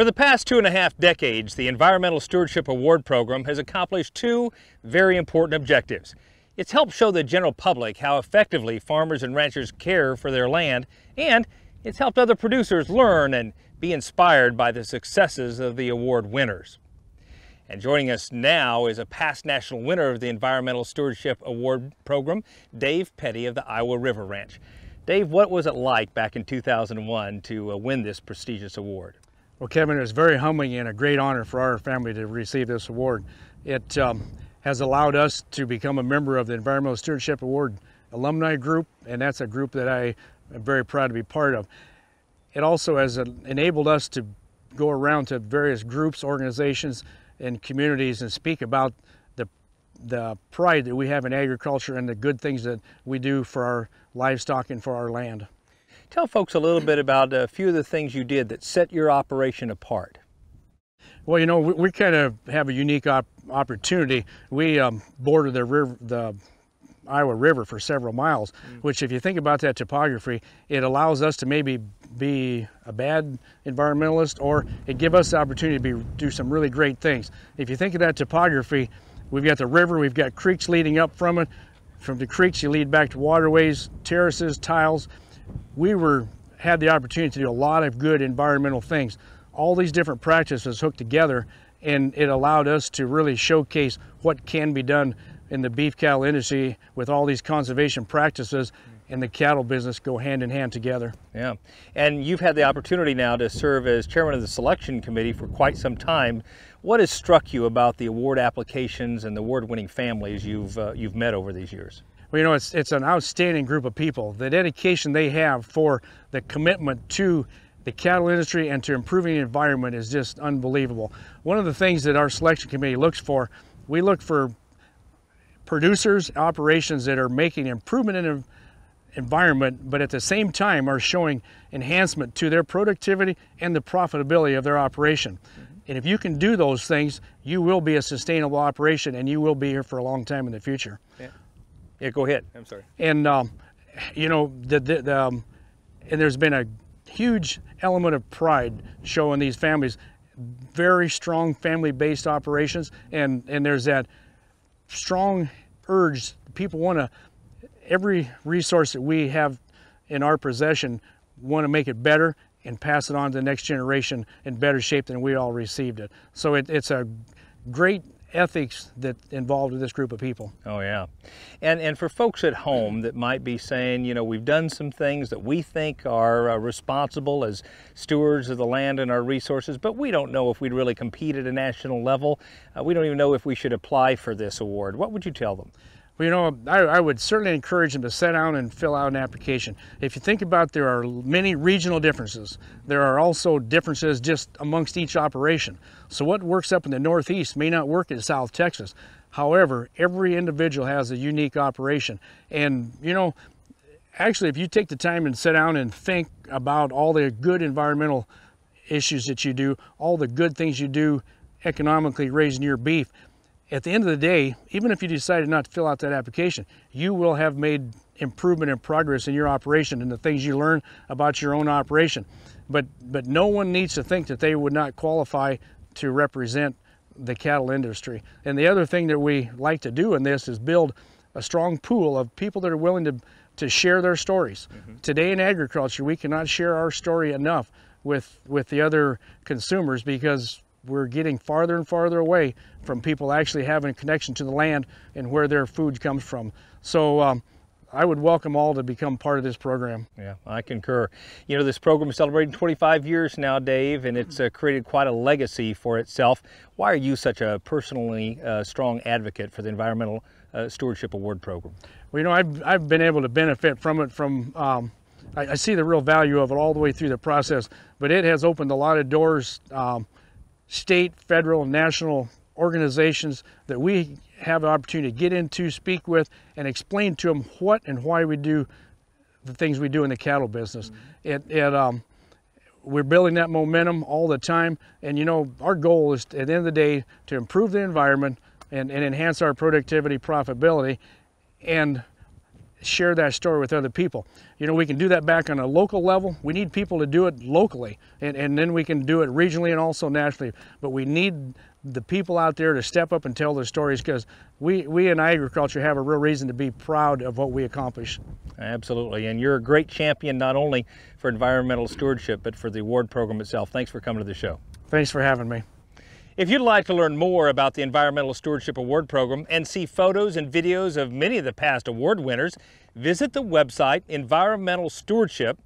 For the past 2.5 decades, the Environmental Stewardship Award Program has accomplished two very important objectives. It's helped show the general public how effectively farmers and ranchers care for their land, and it's helped other producers learn and be inspired by the successes of the award winners. And joining us now is a past national winner of the Environmental Stewardship Award Program, Dave Petty of the Iowa River Ranch. Dave, what was it like back in 2001 to win this prestigious award? Well, Kevin, it was very humbling and a great honor for our family to receive this award. It has allowed us to become a member of the Environmental Stewardship Award alumni group, and that's a group that I am very proud to be part of. It also has enabled us to go around to various groups, organizations, and communities and speak about the pride that we have in agriculture and the good things that we do for our livestock and for our land. Tell folks a little bit about a few of the things you did that set your operation apart. Well, you know, we kind of have a unique opportunity. We border the Iowa River for several miles, which if you think about that topography, it allows us to maybe be a bad environmentalist, or it gives us the opportunity to do some really great things. If you think of that topography, we've got the river, we've got creeks leading up from it. From the creeks, you lead back to waterways, terraces, tiles. We had the opportunity to do a lot of good environmental things. All these different practices hooked together, and it allowed us to really showcase what can be done in the beef cattle industry with all these conservation practices, and the cattle business go hand in hand together. Yeah, and you've had the opportunity now to serve as chairman of the selection committee for quite some time. What has struck you about the award applications and the award-winning families you've met over these years? Well, you know, it's an outstanding group of people. The dedication they have for the commitment to the cattle industry and to improving the environment is just unbelievable. One of the things that our selection committee looks for, we look for producers, operations that are making improvement in the environment, but at the same time are showing enhancement to their productivity and the profitability of their operation. And if you can do those things, you will be a sustainable operation, and you will be here for a long time in the future. Yeah, go ahead. I'm sorry. And you know, and there's been a huge element of pride showing these families, very strong family-based operations, and there's that strong urge. People want to, every resource that we have in our possession, want to make it better and pass it on to the next generation in better shape than we all received it. So it's a great ethics that involved with this group of people. Oh yeah. And for folks at home that might be saying, you know, we've done some things that we think are responsible as stewards of the land and our resources, but we don't know if we'd really compete at a national level. We don't even know if we should apply for this award. What would you tell them? Well, you know, I would certainly encourage them to sit down and fill out an application. If you think about it, there are many regional differences. There are also differences just amongst each operation. So what works up in the Northeast may not work in South Texas. However, every individual has a unique operation. And, you know, actually, if you take the time and sit down and think about all the good environmental issues that you do, all the good things you do economically raising your beef, at the end of the day, even if you decided not to fill out that application, you will have made improvement and progress in your operation and the things you learn about your own operation. But no one needs to think that they would not qualify to represent the cattle industry. And the other thing that we like to do in this is build a strong pool of people that are willing to share their stories. Today in agriculture, we cannot share our story enough with the other consumers, because we're getting farther and farther away from people actually having a connection to the land and where their food comes from. So I would welcome all to become part of this program. Yeah, I concur. You know, this program is celebrating 25 years now, Dave, and it's created quite a legacy for itself. Why are you such a personally strong advocate for the Environmental Stewardship Award Program? Well, you know, I've been able to benefit from it I see the real value of it all the way through the process, but it has opened a lot of doors, state, federal, and national organizations that we have the opportunity to get into, speak with, and explain to them what and why we do the things we do in the cattle business. We're building that momentum all the time, and you know, our goal is, at the end of the day, to improve the environment and enhance our productivity, profitability, and share that story with other people. You know, we can do that back on a local level. We need people to do it locally, and then we can do it regionally and also nationally. But we need the people out there to step up and tell their stories, because we in agriculture have a real reason to be proud of what we accomplish. Absolutely, and you're a great champion not only for environmental stewardship, but for the award program itself. Thanks for coming to the show. Thanks for having me. If you'd like to learn more about the Environmental Stewardship Award Program and see photos and videos of many of the past award winners, visit the website environmentalstewardship.org.